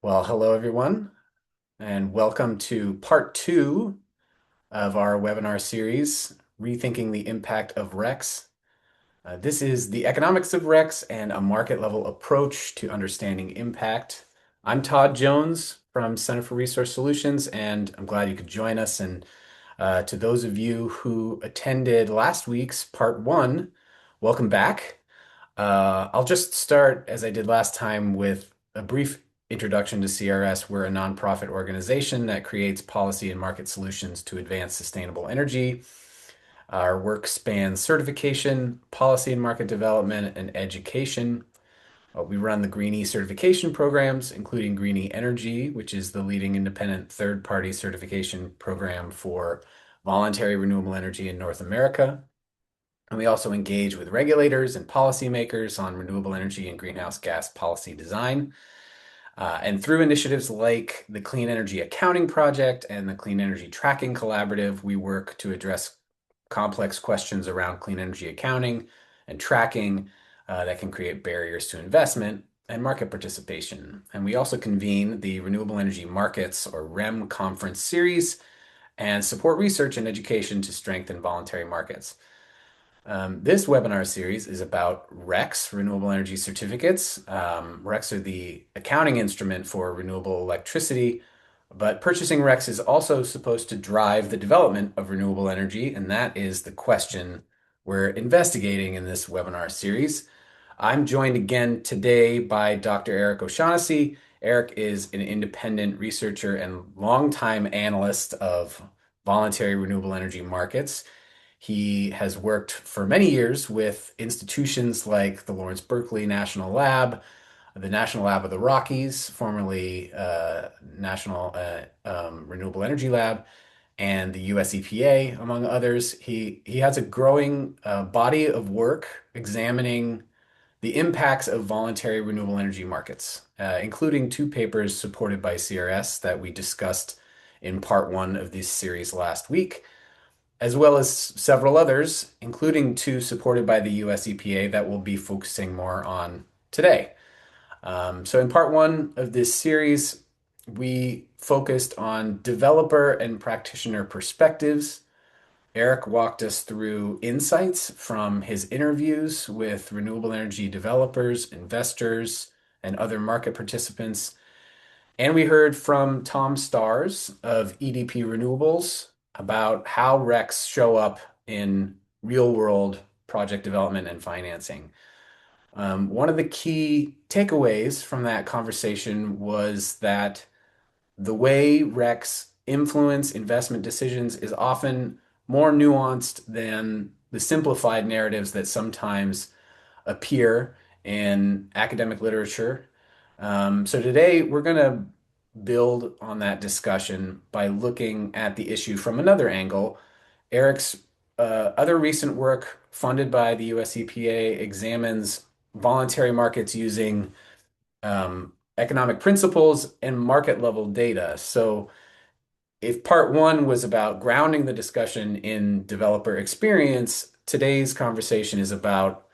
Well, hello everyone, and welcome to part two of our webinar series, Rethinking the Impact of RECs. This is the economics of RECs and a market level approach to understanding impact. I'm Todd Jones from Center for Resource Solutions, and I'm glad you could join us. And to those of you who attended last week's part one, welcome back. I'll just start, as I did last time, with a brief introduction to CRS. We're a nonprofit organization that creates policy and market solutions to advance sustainable energy. Our work spans certification, policy and market development, and education. We run the Greenie certification programs, including Greenie Energy, which is the leading independent third-party certification program for voluntary renewable energy in North America. And we also engage with regulators and policymakers on renewable energy and greenhouse gas policy design. And through initiatives like the Clean Energy Accounting Project and the Clean Energy Tracking Collaborative, we work to address complex questions around clean energy accounting and tracking that can create barriers to investment and market participation. And we also convene the Renewable Energy Markets, or REM, conference series and support research and education to strengthen voluntary markets. This webinar series is about RECs, Renewable Energy Certificates. RECs are the accounting instrument for renewable electricity, but purchasing RECs is also supposed to drive the development of renewable energy, and that is the question we're investigating in this webinar series. I'm joined again today by Dr. Eric O'Shaughnessy. Eric is an independent researcher and longtime analyst of voluntary renewable energy markets. He has worked for many years with institutions like the Lawrence Berkeley National Lab, the National Lab of the Rockies, formerly National Renewable Energy Lab, and the US EPA, among others. He has a growing body of work examining the impacts of voluntary renewable energy markets, including two papers supported by CRS that we discussed in part one of this series last week, as well as several others, including two supported by the US EPA that we'll be focusing more on today. So in part one of this series, we focused on developer and practitioner perspectives. Eric walked us through insights from his interviews with renewable energy developers, investors, and other market participants. And we heard from Tom Stars of EDP Renewables about how RECs show up in real world project development and financing. One of the key takeaways from that conversation was that the way RECs influence investment decisions is often more nuanced than the simplified narratives that sometimes appear in academic literature. So today we're going to build on that discussion by looking at the issue from another angle. Eric's other recent work funded by the US EPA examines voluntary markets using economic principles and market level data. So if part one was about grounding the discussion in developer experience, today's conversation is about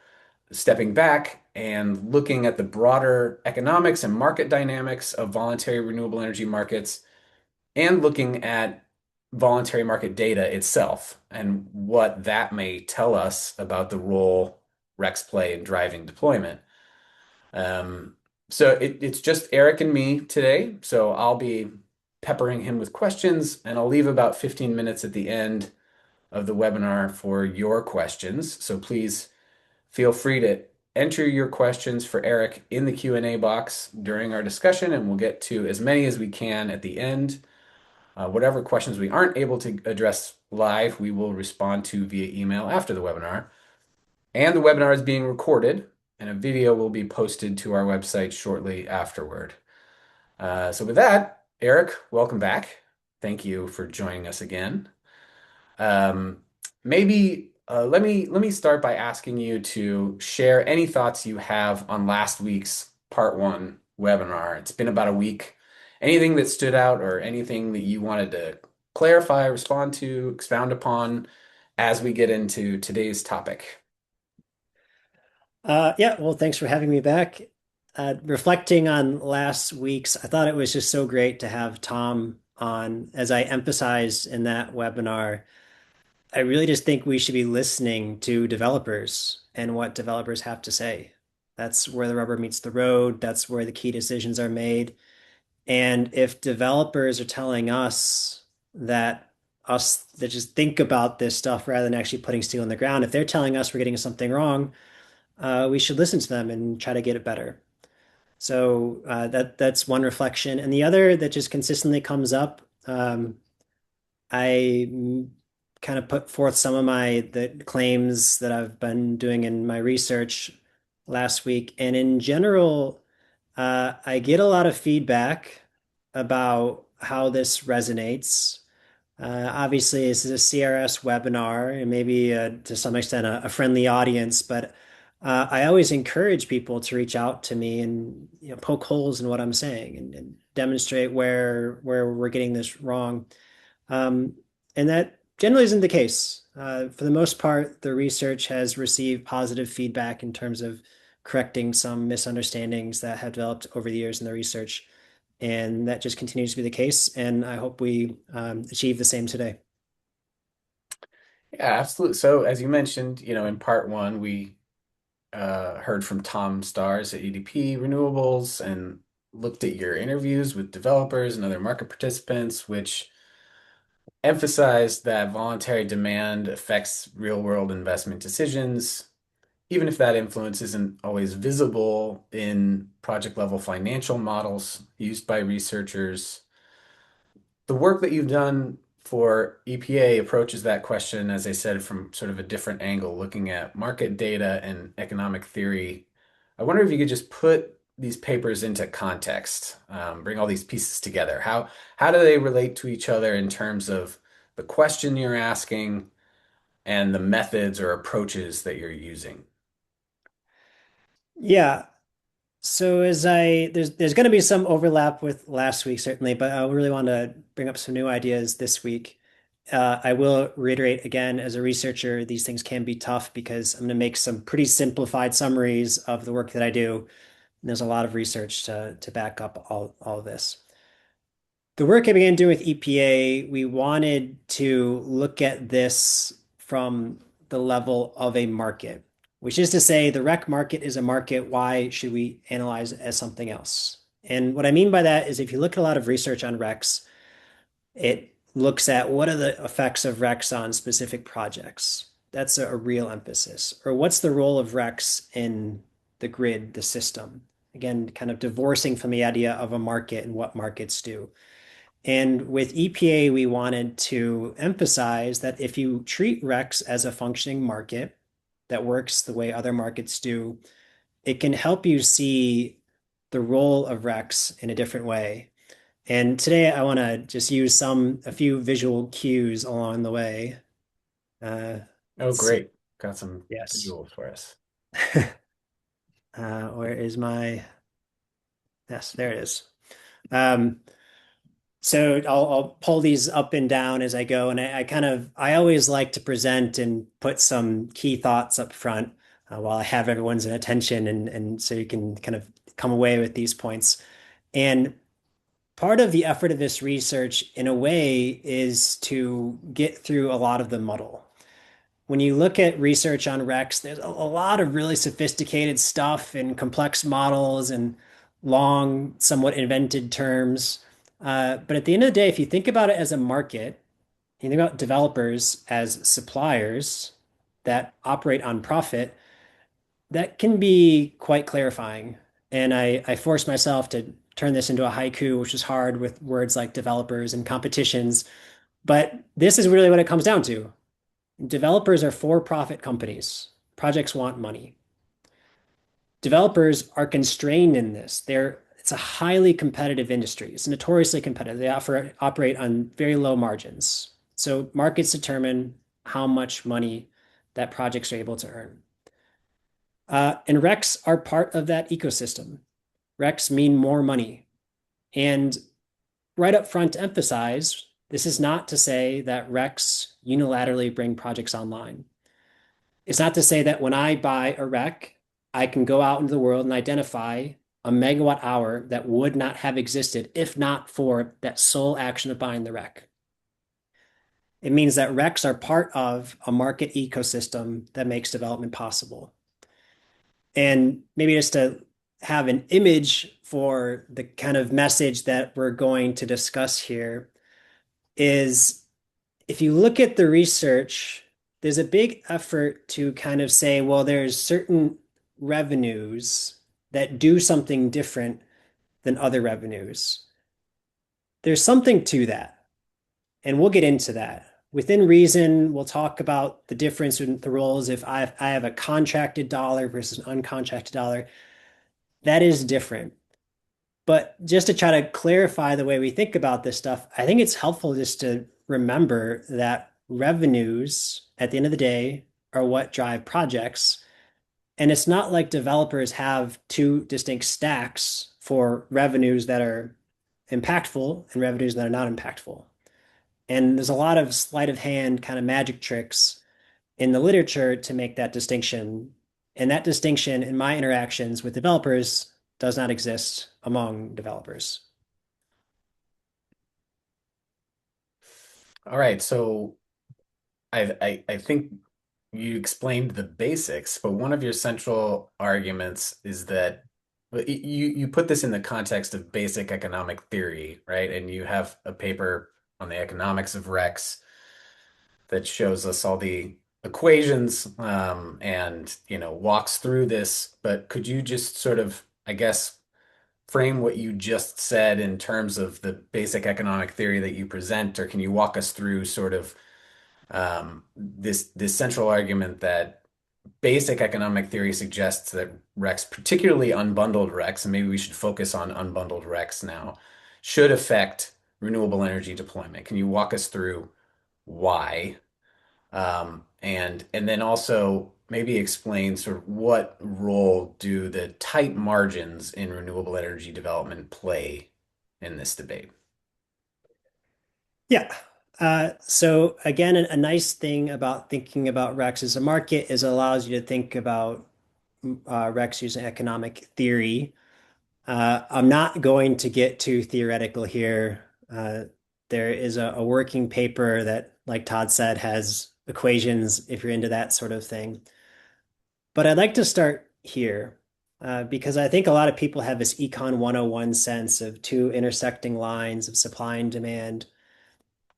stepping back and looking at the broader economics and market dynamics of voluntary renewable energy markets and looking at voluntary market data itself and what that may tell us about the role RECs play in driving deployment. Um, it's just Eric and me today, so I'll be peppering him with questions, and I'll leave about 15 minutes at the end of the webinar for your questions. So please feel free to enter your questions for Eric in the Q&A box during our discussion, and we'll get to as many as we can at the end. Whatever questions we aren't able to address live, we will respond to via email after the webinar. And the webinar is being recorded, and a video will be posted to our website shortly afterward. So with that, Eric, welcome back. Thank you for joining us again. Um, maybe let me start by asking you to share any thoughts you have on last week's part one webinar. It's been about a week. Anything that stood out or anything that you wanted to clarify, respond to, expound upon as we get into today's topic? Yeah, well, thanks for having me back. Reflecting on last week's, I thought it was just so great to have Tom on. As I emphasized in that webinar, I really just think we should be listening to developers and what developers have to say. That's where the rubber meets the road. That's where the key decisions are made. And if developers are telling us that just think about this stuff rather than actually putting steel in the ground, if they're telling us we're getting something wrong, we should listen to them and try to get it better. So that's one reflection, and the other that just consistently comes up. I kind of put forth some of the claims that I've been doing in my research last week, and in general, I get a lot of feedback about how this resonates. Obviously, this is a CRS webinar and maybe to some extent a friendly audience, but I always encourage people to reach out to me and poke holes in what I'm saying and demonstrate where we're getting this wrong. Um, and that generally isn't the case. For the most part, the research has received positive feedback in terms of correcting some misunderstandings that have developed over the years in the research. And that just continues to be the case. And I hope we achieve the same today. Yeah, absolutely. So, as you mentioned, in part one, we heard from Tom Stars at EDP Renewables and looked at your interviews with developers and other market participants, which emphasized that voluntary demand affects real-world investment decisions, even if that influence isn't always visible in project-level financial models used by researchers. The work that you've done for EPA approaches that question, as I said, from sort of a different angle, looking at market data and economic theory. I wonder if you could just put these papers into context, bring all these pieces together. How do they relate to each other in terms of the question you're asking and the methods or approaches that you're using? Yeah. So as I there's going to be some overlap with last week certainly, but I really want to bring up some new ideas this week. I will reiterate again, as a researcher, these things can be tough because I'm going to make some pretty simplified summaries of the work that I do. And there's a lot of research to back up all of this. The work I began doing with EPA, we wanted to look at this from the level of a market, which is to say the rec market is a market. Why should we analyze it as something else? And what I mean by that is if you look at a lot of research on recs, it looks at what are the effects of recs on specific projects. That's a real emphasis. Or what's the role of recs in the grid, the system? Again, kind of divorcing from the idea of a market and what markets do. And with EPA, we wanted to emphasize that if you treat REX as a functioning market that works the way other markets do, it can help you see the role of REX in a different way. And today I want to just use a few visual cues along the way. Uh, Oh, let's see. great. Got some Yes. visuals for us. Where is yes, there it is. Um, So I'll pull these up and down as I go, and I always like to present and put some key thoughts up front while I have everyone's attention, and so you can kind of come away with these points. And part of the effort of this research, in a way, is to get through a lot of the muddle. When you look at research on Rex, there's a lot of really sophisticated stuff and complex models and long, somewhat invented terms. But at the end of the day, if you think about it as a market, you think about developers as suppliers that operate on profit, that can be quite clarifying. And I forced myself to turn this into a haiku, which is hard with words like developers and competitions. But this is really what it comes down to. Developers are for-profit companies. Projects want money. Developers are constrained in this. It's a highly competitive industry. It's notoriously competitive. They operate on very low margins. So markets determine how much money that projects are able to earn. And RECs are part of that ecosystem. RECs mean more money. And right up front to emphasize, this is not to say that RECs unilaterally bring projects online. It's not to say that when I buy a rec, I can go out into the world and identify a megawatt hour that would not have existed if not for that sole action of buying the REC. It means that RECs are part of a market ecosystem that makes development possible. And maybe just to have an image for the kind of message that we're going to discuss here is if you look at the research, there's a big effort to kind of say, well, there's certain revenues that do something different than other revenues. There's something to that, and we'll get into that. Within reason, we'll talk about the difference in the roles. If I have a contracted dollar versus an uncontracted dollar, that is different. But just to try to clarify the way we think about this stuff, I think it's helpful just to remember that revenues at the end of the day are what drive projects. And it's not like developers have two distinct stacks for revenues that are impactful and revenues that are not impactful. And there's a lot of sleight of hand kind of magic tricks in the literature to make that distinction. And that distinction in my interactions with developers does not exist among developers. All right, so I think you explained the basics, but one of your central arguments is that you put this in the context of basic economic theory, right? And you have a paper on the economics of RECs that shows us all the equations and walks through this. But could you just sort of, I guess, frame what you just said in terms of the basic economic theory that you present, or can you walk us through sort of this central argument that basic economic theory suggests that RECs, particularly unbundled RECs, and maybe we should focus on unbundled RECs now, should affect renewable energy deployment. Can you walk us through why? And then also maybe explain sort of what role do the tight margins in renewable energy development play in this debate? Yeah. So again, a nice thing about thinking about RECs as a market is it allows you to think about RECs using economic theory. I'm not going to get too theoretical here. There is a working paper that, like Todd said, has equations if you're into that sort of thing. But I'd like to start here because I think a lot of people have this Econ 101 sense of two intersecting lines of supply and demand.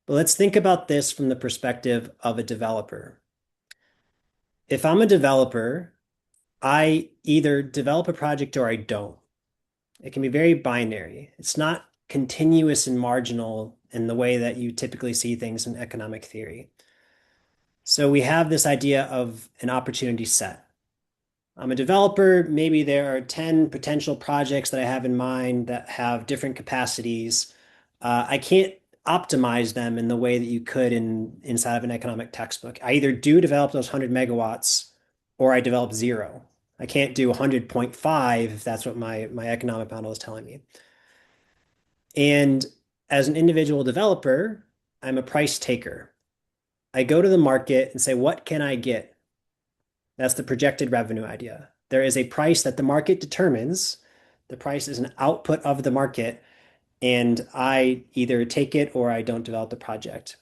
But let's think about this from the perspective of a developer. If I'm a developer, I either develop a project or I don't. It can be very binary. It's not continuous and marginal in the way that you typically see things in economic theory. So we have this idea of an opportunity set. I'm a developer. Maybe there are 10 potential projects that I have in mind that have different capacities. I can't optimize them in the way that you could inside of an economic textbook. I either do develop those 100 megawatts or I develop zero. I can't do 100.5 if that's what my economic model is telling me. And as an individual developer, I'm a price taker. I go to the market and say, what can I get? That's the projected revenue idea. There is a price that the market determines. The price is an output of the market, and I either take it or I don't develop the project.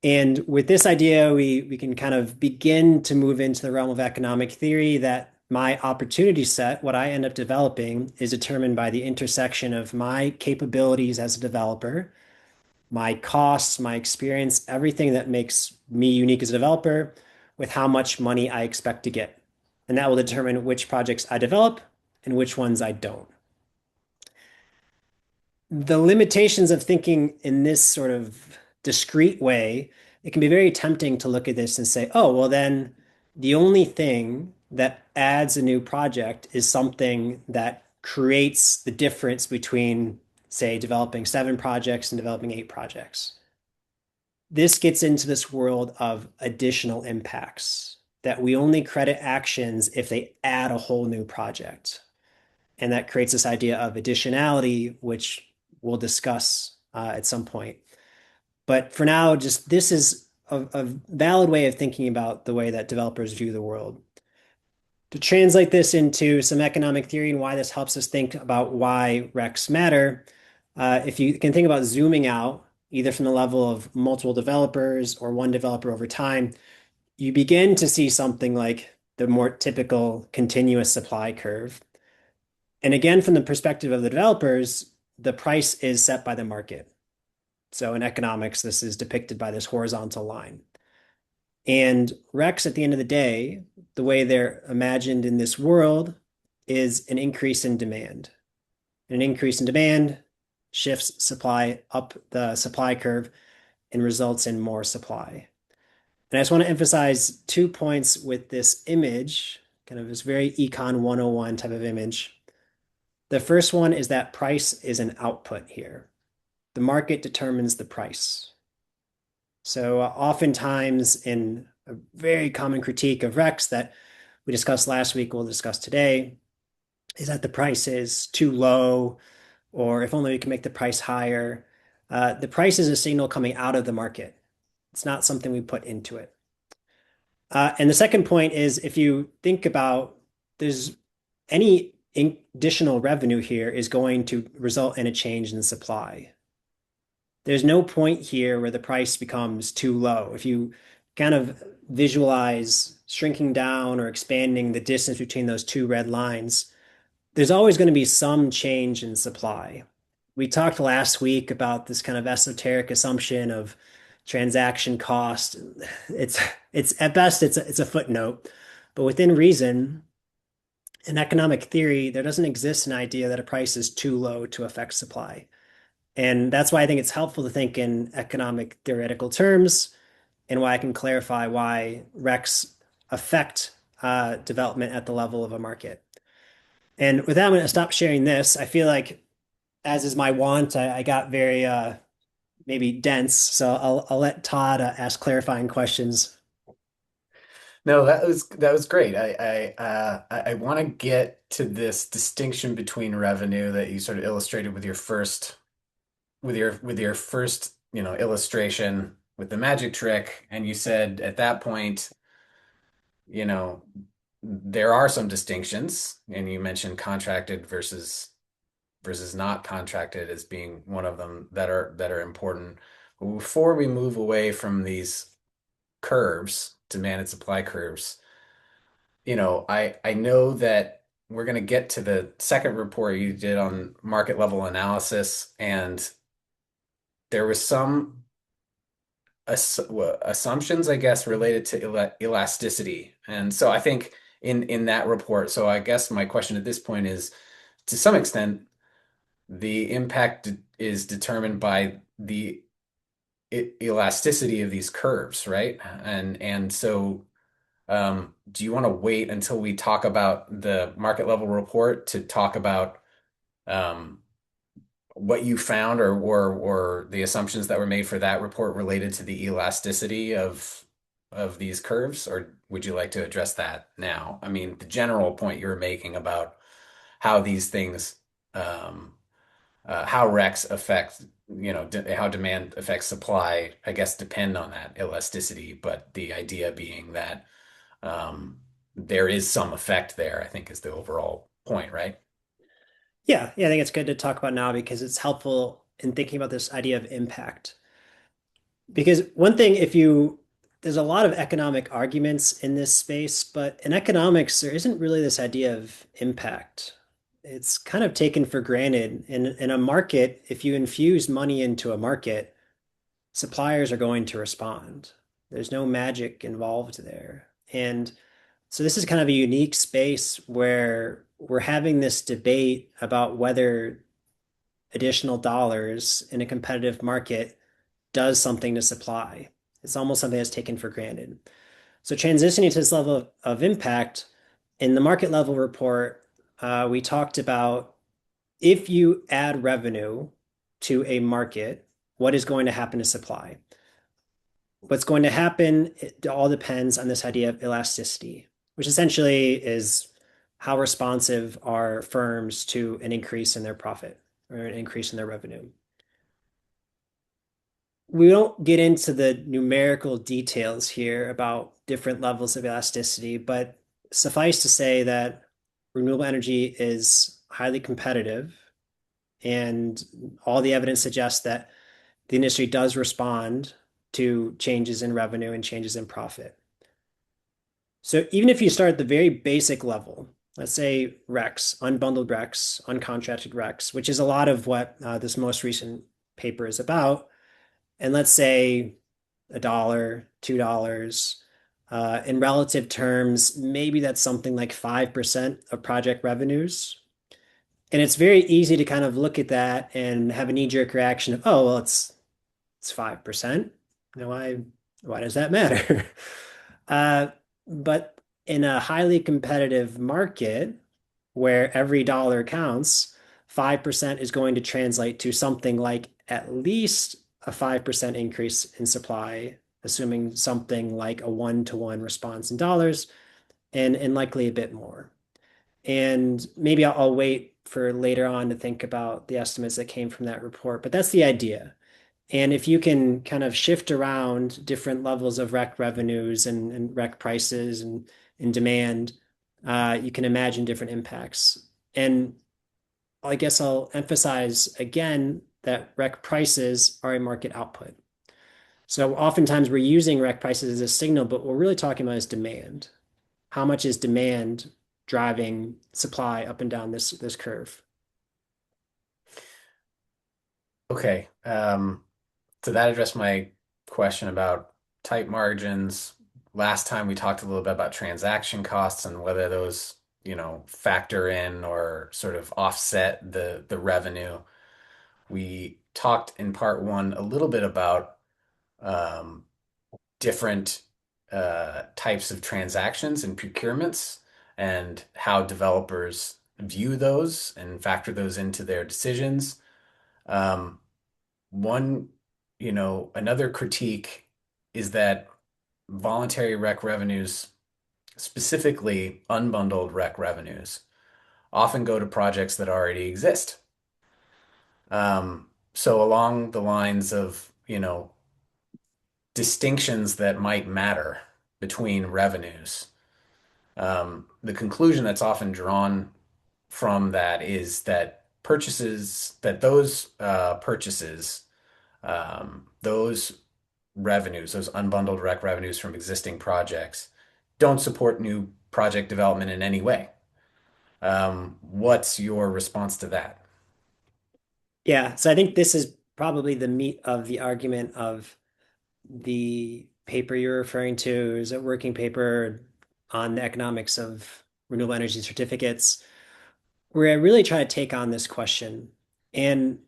And with this idea, we can kind of begin to move into the realm of economic theory that my opportunity set, what I end up developing, is determined by the intersection of my capabilities as a developer, my costs, my experience, everything that makes me unique as a developer, with how much money I expect to get. And that will determine which projects I develop and which ones I don't. The limitations of thinking in this sort of discrete way, it can be very tempting to look at this and say, oh, well, then the only thing that adds a new project is something that creates the difference between, say, developing 7 projects and developing 8 projects. This gets into this world of additional impacts that we only credit actions if they add a whole new project. And that creates this idea of additionality, which we'll discuss at some point. But for now, just this is a valid way of thinking about the way that developers view the world. To translate this into some economic theory and why this helps us think about why RECs matter, if you can think about zooming out, either from the level of multiple developers or one developer over time, you begin to see something like the more typical continuous supply curve. And again, from the perspective of the developers, the price is set by the market. So in economics, this is depicted by this horizontal line. And RECs, at the end of the day, the way they're imagined in this world is an increase in demand. An increase in demand shifts supply up the supply curve and results in more supply. And I just want to emphasize 2 points with this image, kind of this very Econ 101 type of image. The first one is that price is an output here. The market determines the price. So oftentimes in a very common critique of RECs that we discussed last week, we'll discuss today, is that the price is too low, or if only we can make the price higher. The price is a signal coming out of the market. It's not something we put into it. And the second point is if you think about there's any additional revenue here is going to result in a change in supply. There's no point here where the price becomes too low. If you kind of visualize shrinking down or expanding the distance between those two red lines, there's always going to be some change in supply. We talked last week about this kind of esoteric assumption of transaction cost. It's it's at best it's a footnote, but within reason, in economic theory, there doesn't exist an idea that a price is too low to affect supply. And that's why I think it's helpful to think in economic theoretical terms and why I can clarify why RECs affect development at the level of a market. And with that, I'm going to stop sharing this. I feel like, as is my wont, I got very maybe dense. So I'll let Todd ask clarifying questions. No, that was great. I want to get to this distinction between revenue that you sort of illustrated with your first illustration with the magic trick, and you said at that point, you know, there are some distinctions, and you mentioned contracted versus not contracted as being one of them that are important. But before we move away from these curves, demand and supply curves, I know that we're going to get to the second report you did on market level analysis, and there was some assumptions, I guess, related to elasticity. And so I think in that report, so I guess my question at this point is, to some extent, the impact is determined by the elasticity of these curves, right? And so do you want to wait until we talk about the market level report to talk about um, what you found or the assumptions that were made for that report related to the elasticity of these curves, or would you like to address that now? I mean, the general point you're making about how these things, how RECs affect, how demand affects supply, I guess depend on that elasticity, but the idea being that there is some effect there, I think is the overall point, right? Yeah, I think it's good to talk about now because it's helpful in thinking about this idea of impact. Because one thing, there's a lot of economic arguments in this space, but in economics, there isn't really this idea of impact. It's kind of taken for granted. In a market, if you infuse money into a market, suppliers are going to respond. There's no magic involved there. And so this is kind of a unique space where we're having this debate about whether additional dollars in a competitive market does something to supply. It's almost something that's taken for granted. So transitioning to this level of impact, in the market level report, we talked about if you add revenue to a market, what is going to happen to supply? What's going to happen, it all depends on this idea of elasticity, which essentially is how responsive are firms to an increase in their profit or an increase in their revenue. We don't get into the numerical details here about different levels of elasticity, but suffice to say that renewable energy is highly competitive, and all the evidence suggests that the industry does respond to changes in revenue and changes in profit. So even if you start at the very basic level, let's say RECs, unbundled RECs, uncontracted RECs, which is a lot of what this most recent paper is about, and let's say $1, $2, in relative terms, maybe that's something like 5% of project revenues. And it's very easy to kind of look at that and have a knee-jerk reaction of, oh, well, it's 5%. You know, why does that matter? Uh, but in a highly competitive market where every dollar counts, 5% is going to translate to something like at least a 5% increase in supply, assuming something like a one-to-one response in dollars, and likely a bit more. And maybe I'll wait for later on to think about the estimates that came from that report, but that's the idea. And if you can kind of shift around different levels of rec revenues and rec prices and demand, you can imagine different impacts. And I guess I'll emphasize again that rec prices are a market output. So oftentimes we're using rec prices as a signal, but what we're really talking about is demand. How much is demand driving supply up and down this curve? Okay. So that addressed my question about tight margins. Last time we talked a little bit about transaction costs and whether those, factor in or sort of offset the revenue. We talked in part one a little bit about um, different types of transactions and procurements and how developers view those and factor those into their decisions. Um, one, another critique is that voluntary rec revenues, specifically unbundled rec revenues, often go to projects that already exist. So along the lines of, distinctions that might matter between revenues, the conclusion that's often drawn from that is that those purchases, those revenues, those unbundled rec revenues from existing projects, don't support new project development in any way. What's your response to that? Yeah, so I think this is probably the meat of the argument of the paper you're referring to. Is a working paper on the economics of renewable energy certificates, where I really try to take on this question. And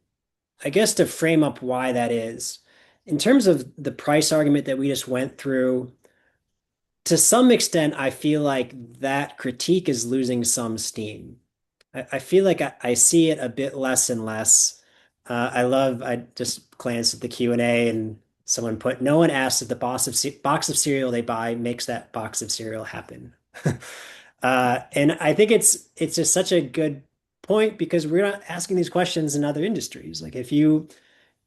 I guess to frame up why that is, in terms of the price argument that we just went through, to some extent, I feel like that critique is losing some steam. I feel like I see it a bit less and less. I just glanced at the Q&A and someone put, no one asks if the box of cereal they buy makes that box of cereal happen. And I think it's just such a good point because we're not asking these questions in other industries. Like if you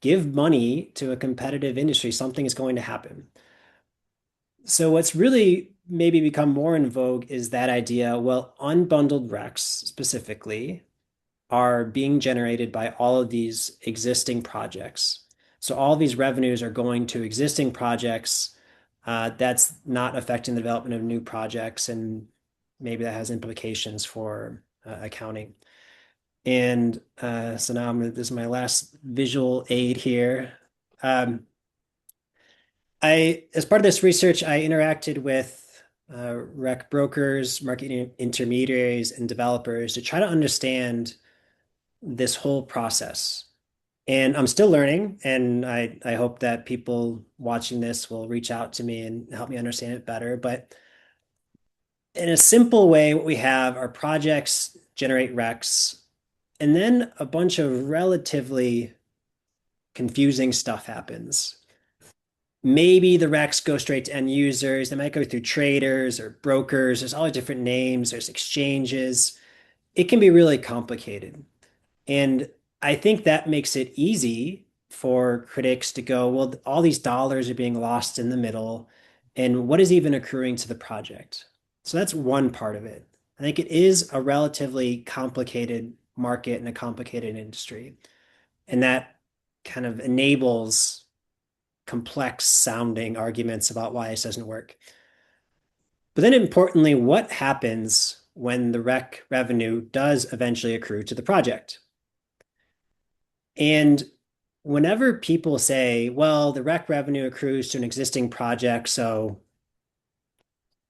give money to a competitive industry, something is going to happen. So what's really maybe become more in vogue is that idea, well, unbundled RECs specifically are being generated by all of these existing projects. So all these revenues are going to existing projects. That's not affecting the development of new projects, and maybe that has implications for accounting. And so now this is my last visual aid here. Um, as part of this research, I interacted with rec brokers, market intermediaries, and developers to try to understand this whole process. And I'm still learning, and I hope that people watching this will reach out to me and help me understand it better. But in a simple way, what we have are projects generate recs, and then a bunch of relatively confusing stuff happens. Maybe the recs go straight to end users. They might go through traders or brokers. There's all the different names. There's exchanges. It can be really complicated. And I think that makes it easy for critics to go, well, all these dollars are being lost in the middle. And what is even accruing to the project? So that's one part of it. I think it is a relatively complicated market and a complicated industry. And that kind of enables complex sounding arguments about why this doesn't work. But then importantly, what happens when the rec revenue does eventually accrue to the project? And whenever people say, well, the rec revenue accrues to an existing project, so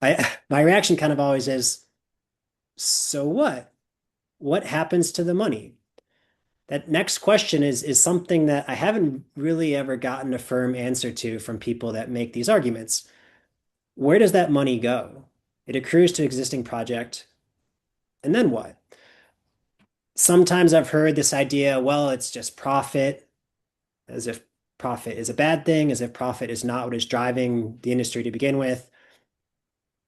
my reaction kind of always is, so what? What happens to the money? That next question is something that I haven't really ever gotten a firm answer to from people that make these arguments. Where does that money go? It accrues to existing project, and then what? Sometimes I've heard this idea, well, it's just profit, as if profit is a bad thing, as if profit is not what is driving the industry to begin with.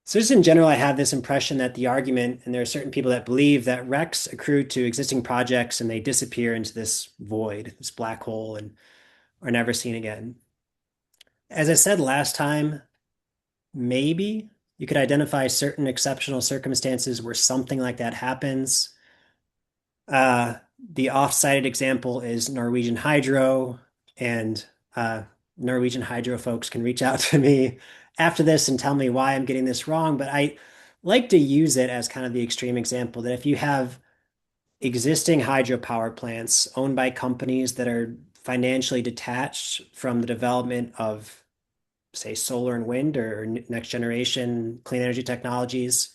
So just in general, I have this impression that the argument, and there are certain people that believe that RECs accrue to existing projects and they disappear into this void, this black hole, and are never seen again. As I said last time, maybe you could identify certain exceptional circumstances where something like that happens. The off-cited example is Norwegian Hydro, and uh, Norwegian Hydro folks can reach out to me after this and tell me why I'm getting this wrong. But I like to use it as kind of the extreme example that if you have existing hydropower plants owned by companies that are financially detached from the development of, say, solar and wind or next generation clean energy technologies,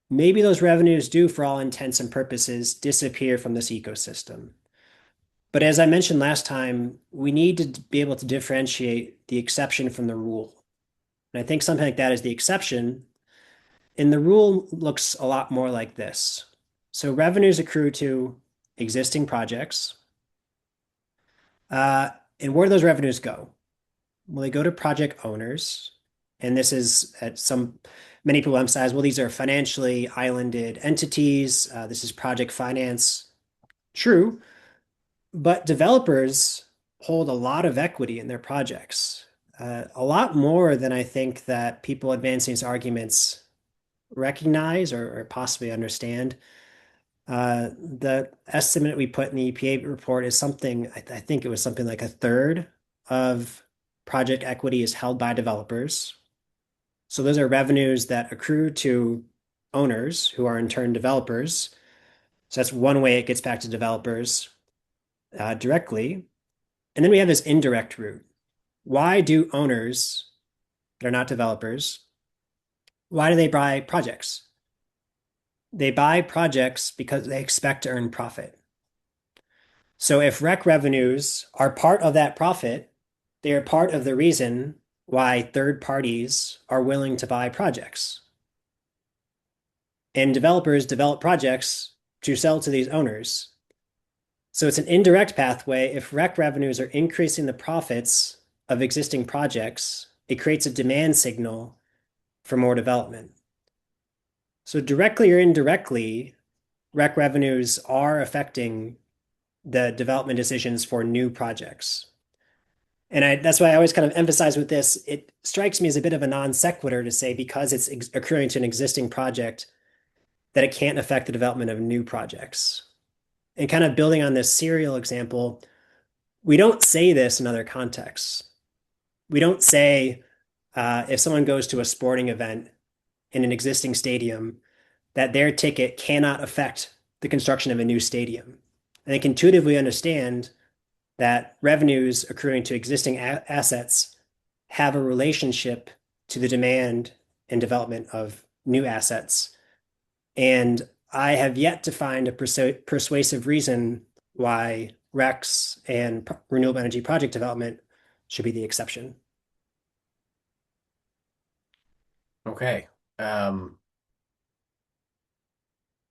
maybe those revenues do, for all intents and purposes, disappear from this ecosystem. But as I mentioned last time, we need to be able to differentiate the exception from the rule. And I think something like that is the exception. And the rule looks a lot more like this. So revenues accrue to existing projects. Uh, and where do those revenues go? Well, they go to project owners. And this is at many people emphasize, well, these are financially islanded entities. This is project finance. True, but developers hold a lot of equity in their projects, a lot more than I think that people advancing these arguments recognize or possibly understand. The estimate we put in the EPA report is something, I think it was something like a third of project equity is held by developers. So those are revenues that accrue to owners who are in turn developers. So that's one way it gets back to developers directly. And then we have this indirect route. Why do owners that are not developers, why do they buy projects? They buy projects because they expect to earn profit. So if rec revenues are part of that profit, they are part of the reason why third parties are willing to buy projects. And developers develop projects to sell to these owners. So it's an indirect pathway. If rec revenues are increasing the profits of existing projects, it creates a demand signal for more development. So directly or indirectly, rec revenues are affecting the development decisions for new projects. And that's why I always kind of emphasize with this, it strikes me as a bit of a non sequitur to say because it's accruing to an existing project that it can't affect the development of new projects. And kind of building on this serial example, we don't say this in other contexts. We don't say if someone goes to a sporting event in an existing stadium, that their ticket cannot affect the construction of a new stadium. I think intuitively understand that revenues accruing to existing assets have a relationship to the demand and development of new assets. And I have yet to find a persuasive reason why RECs and renewable energy project development should be the exception. Okay. Um,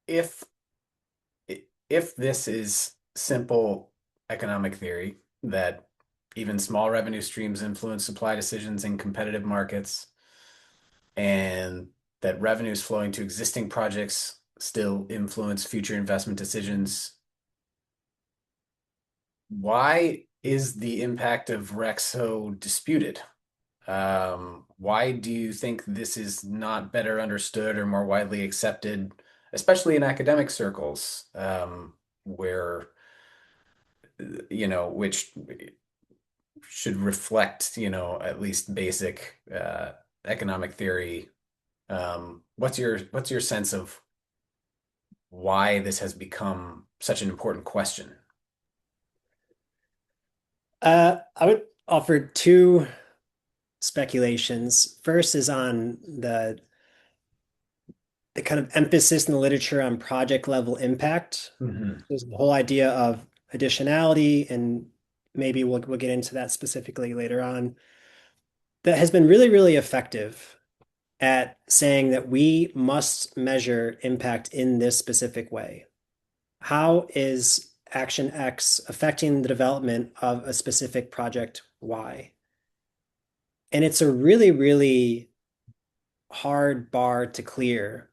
if if this is simple economic theory that even small revenue streams influence supply decisions in competitive markets, and that revenues flowing to existing projects still influence future investment decisions, why is the impact of REC so disputed? Why do you think this is not better understood or more widely accepted, especially in academic circles, where, which should reflect, at least basic economic theory. What's your sense of why this has become such an important question? I would offer two speculations. First is on the kind of emphasis in the literature on project level impact. Hmm. There's the whole idea of additionality, and maybe we'll get into that specifically later on. That has been really, really effective at saying that we must measure impact in this specific way. How is action X affecting the development of a specific project Y? And it's a really, really hard bar to clear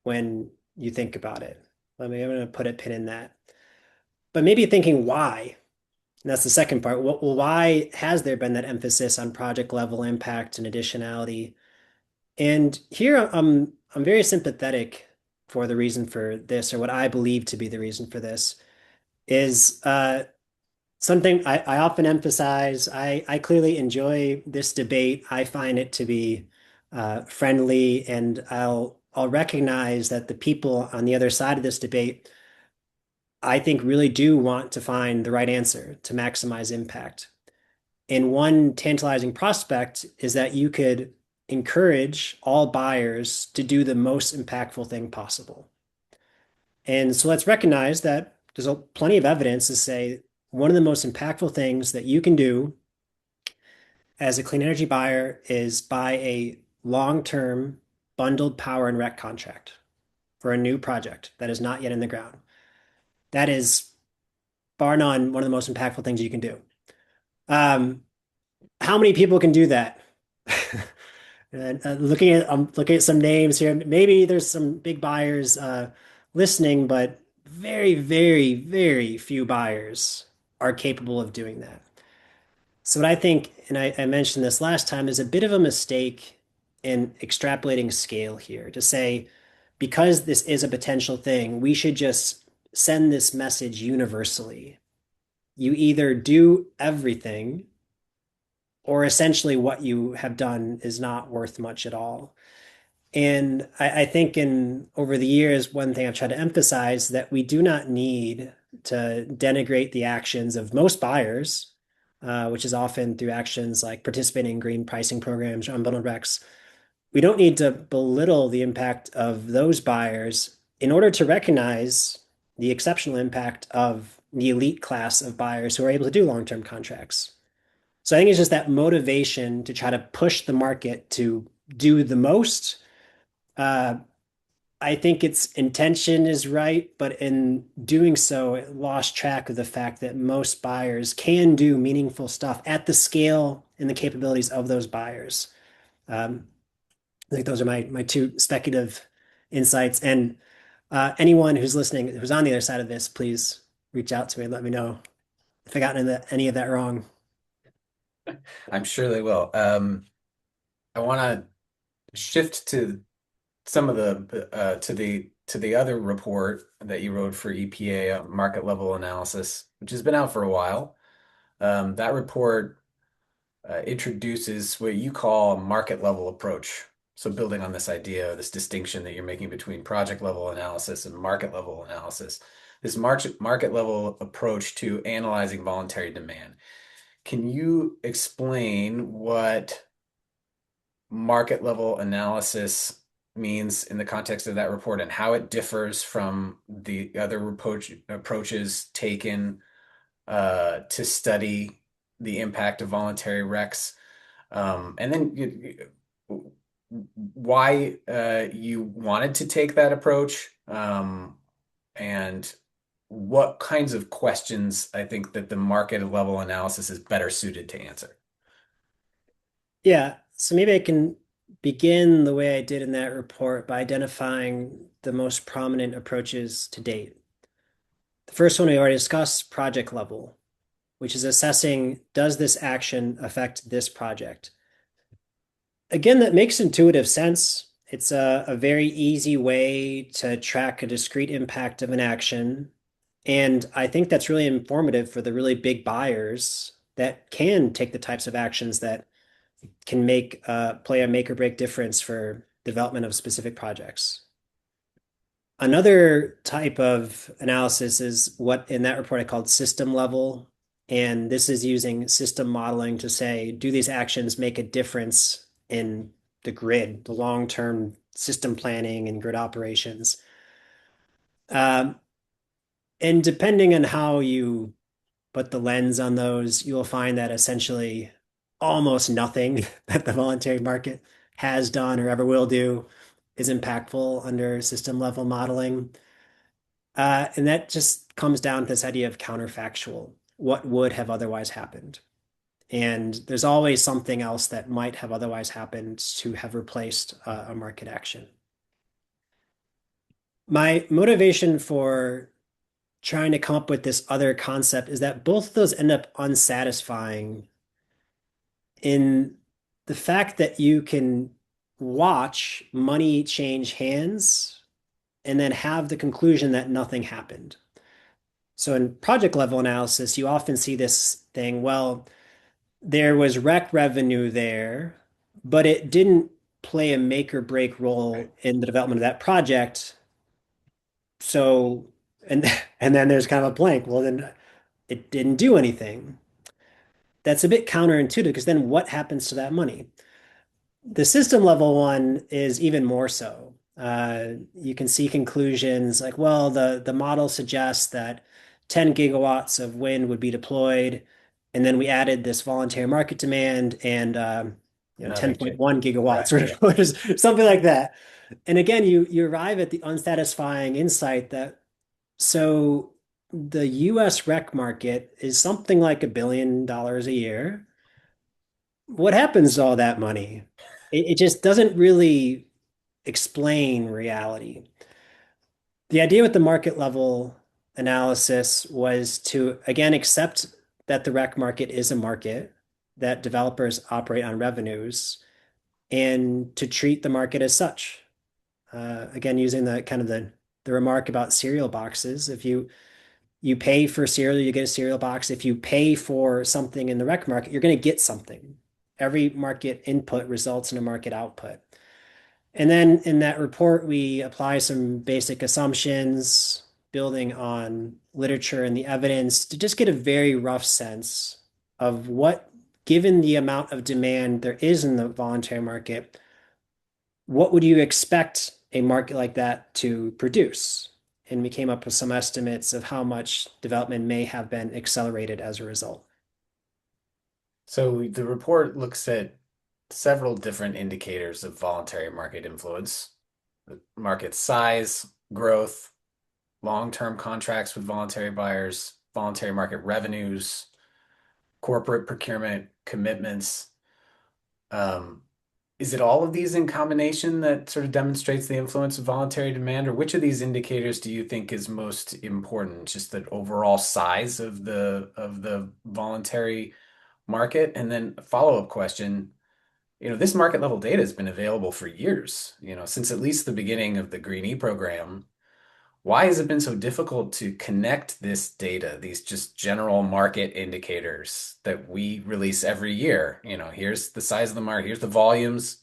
when you think about it. I'm going to put a pin in that. But maybe thinking why, and that's the second part. Well, why has there been that emphasis on project level impact and additionality? And here I'm very sympathetic for the reason for this, or what I believe to be the reason for this, is something I often emphasize. I clearly enjoy this debate. I find it to be friendly, and I'll recognize that the people on the other side of this debate, I think, really do want to find the right answer to maximize impact. And one tantalizing prospect is that you could encourage all buyers to do the most impactful thing possible. And so let's recognize that there's plenty of evidence to say one of the most impactful things that you can do as a clean energy buyer is buy a long-term bundled power and rec contract for a new project that is not yet in the ground. That is, bar none, one of the most impactful things you can do. Um, how many people can do that? And I'm looking at some names here. Maybe there's some big buyers listening, but very, very, very few buyers are capable of doing that. So what I think, and I mentioned this last time, is a bit of a mistake in extrapolating scale here to say, because this is a potential thing, we should just send this message universally. You either do everything, or essentially what you have done is not worth much at all. And I think in over the years, one thing I've tried to emphasize that we do not need to denigrate the actions of most buyers, which is often through actions like participating in green pricing programs or unbundled recs. We don't need to belittle the impact of those buyers in order to recognize the exceptional impact of the elite class of buyers who are able to do long-term contracts. So I think it's just that motivation to try to push the market to do the most. uh, I think its intention is right, but in doing so, it lost track of the fact that most buyers can do meaningful stuff at the scale and the capabilities of those buyers. Um, I think those are my two speculative insights. And anyone who's listening, who's on the other side of this, please reach out to me and let me know if I got any of that wrong. I'm sure they will. I want to shift to some of the to the other report that you wrote for EPA, market level analysis, which has been out for a while. That report introduces what you call a market level approach. So building on this idea, this distinction that you're making between project level analysis and market level analysis, this market level approach to analyzing voluntary demand. Can you explain what market level analysis means in the context of that report and how it differs from the other approaches taken to study the impact of voluntary recs? And then why you wanted to take that approach, and what kinds of questions I think that the market level analysis is better suited to answer. Yeah, so maybe I can begin the way I did in that report by identifying the most prominent approaches to date. The first one we already discussed, project level, which is assessing, does this action affect this project? Again, that makes intuitive sense. It's a very easy way to track a discrete impact of an action. And I think that's really informative for the really big buyers that can take the types of actions that can play a make or break difference for development of specific projects. Another type of analysis is what in that report I called system level. And this is using system modeling to say, do these actions make a difference in the grid, the long-term system planning and grid operations? Um, and depending on how you put the lens on those, you will find that essentially almost nothing that the voluntary market has done or ever will do is impactful under system level modeling. And that just comes down to this idea of counterfactual. What would have otherwise happened? And there's always something else that might have otherwise happened to have replaced a market action. My motivation for trying to come up with this other concept is that both of those end up unsatisfying in the fact that you can watch money change hands and then have the conclusion that nothing happened. So in project level analysis, you often see this thing, well, there was rec revenue there, but it didn't play a make or break role Right. in the development of that project. So, and and then there's kind of a blank. Well, then it didn't do anything. That's a bit counterintuitive because then what happens to that money? The system level one is even more so. You can see conclusions like, well, the model suggests that 10 gigawatts of wind would be deployed, and then we added this voluntary market demand, and Nothing changed. 10.1 gigawatts Right. or Yeah. something like that. And again, you arrive at the unsatisfying insight that so the U.S. rec market is something like $1 billion a year. What happens to all that money? It just doesn't really explain reality. The idea with the market level analysis was to, again, accept that the rec market is a market, that developers operate on revenues, and to treat the market as such. Again, using the kind of the remark about cereal boxes. If you pay for cereal, you get a cereal box. If you pay for something in the rec market, you're going to get something. Every market input results in a market output. And then in that report, we apply some basic assumptions, building on literature and the evidence to just get a very rough sense of what, given the amount of demand there is in the voluntary market, what would you expect a market like that to produce? And we came up with some estimates of how much development may have been accelerated as a result. So the report looks at several different indicators of voluntary market influence: the market size, growth, long-term contracts with voluntary buyers, voluntary market revenues, corporate procurement commitments. Um, is it all of these in combination that sort of demonstrates the influence of voluntary demand, or which of these indicators do you think is most important? Just the overall size of the voluntary market? And then a follow-up question, this market level data has been available for years, since at least the beginning of the Green E program. Why has it been so difficult to connect this data, these just general market indicators that we release every year? Here's the size of the market, here's the volumes,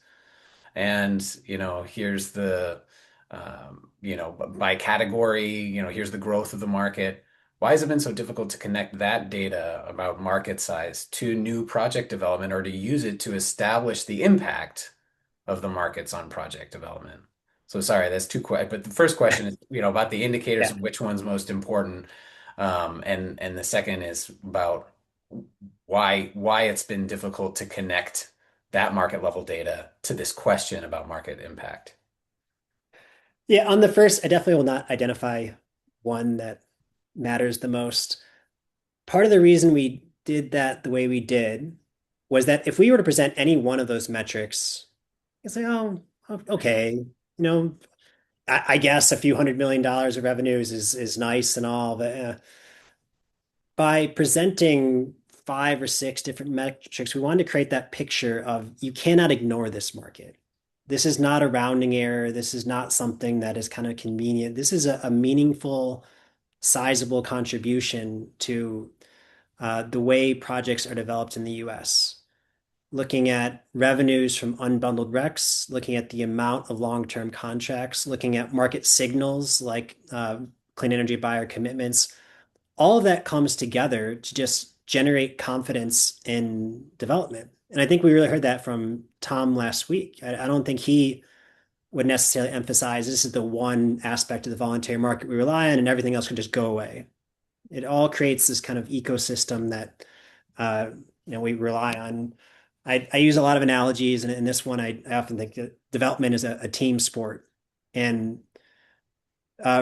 and here's the by category, here's the growth of the market. Why has it been so difficult to connect that data about market size to new project development, or to use it to establish the impact of the markets on project development? So sorry, that's two questions. But the first question is, about the indicators Yeah. of which one's most important. And the second is about why it's been difficult to connect that market level data to this question about market impact. Yeah, on the first, I definitely will not identify one that matters the most. Part of the reason we did that the way we did was that if we were to present any one of those metrics, it's like, oh, okay, I guess a few $100 million of revenues is nice and all, but by presenting five or six different metrics. We wanted to create that picture of you cannot ignore this market. This is not a rounding error. This is not something that is kind of convenient. This is a meaningful, sizable contribution to the way projects are developed in the US. Looking at revenues from unbundled RECs, looking at the amount of long-term contracts, looking at market signals like clean energy buyer commitments, all of that comes together to just generate confidence in development. And I think we really heard that from Tom last week. I don't think he would necessarily emphasize this is the one aspect of the voluntary market we rely on and everything else can just go away. It all creates this kind of ecosystem that uh, we rely on. I use a lot of analogies, and in this one, I often think that development is a team sport, and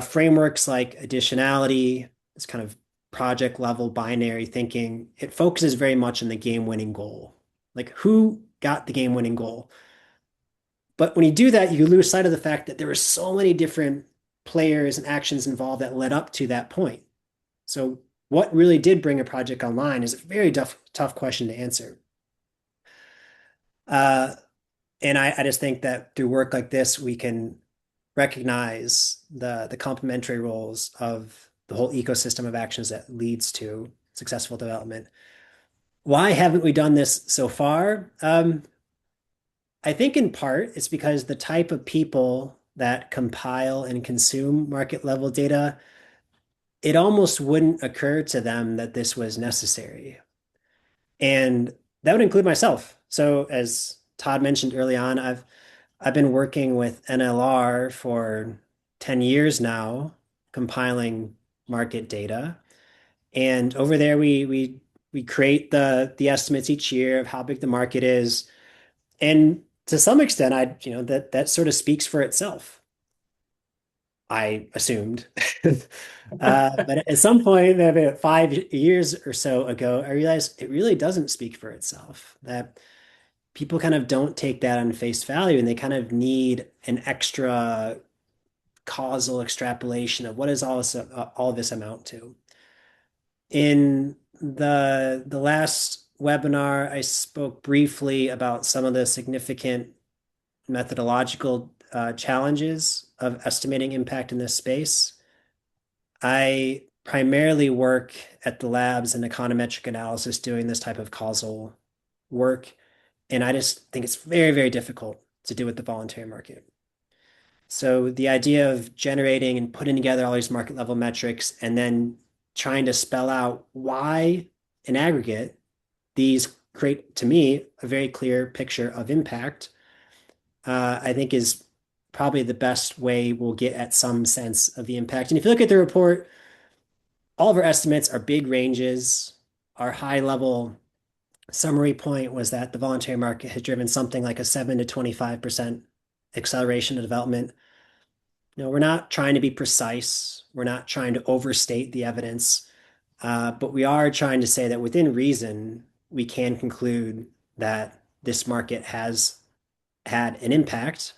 frameworks like additionality, this kind of project level binary thinking, it focuses very much on the game winning goal. Like who got the game winning goal? But when you do that, you lose sight of the fact that there were so many different players and actions involved that led up to that point. So, what really did bring a project online is a very tough question to answer. Uh, and I just think that through work like this, we can recognize the complementary roles of the whole ecosystem of actions that leads to successful development. Why haven't we done this so far? I think in part it's because the type of people that compile and consume market level data, it almost wouldn't occur to them that this was necessary. And that would include myself. So as Todd mentioned early on, I've been working with NLR for 10 years now, compiling market data. And over there we create the estimates each year of how big the market is. And to some extent, that sort of speaks for itself. I assumed. But at some point, about 5 years or so ago, I realized it really doesn't speak for itself. That people kind of don't take that on face value, and they kind of need an extra causal extrapolation of what does all of this amount to. In the last webinar, I spoke briefly about some of the significant methodological challenges of estimating impact in this space. I primarily work at the labs in econometric analysis doing this type of causal work, and I just think it's very, very difficult to do with the voluntary market. So the idea of generating and putting together all these market level metrics and then trying to spell out why in aggregate these create, to me, a very clear picture of impact, I think is probably the best way we'll get at some sense of the impact. And if you look at the report, all of our estimates are big ranges. Our high level summary point was that the voluntary market has driven something like a 7 to 25% acceleration of development. We're not trying to be precise. We're not trying to overstate the evidence, but we are trying to say that within reason, we can conclude that this market has had an impact,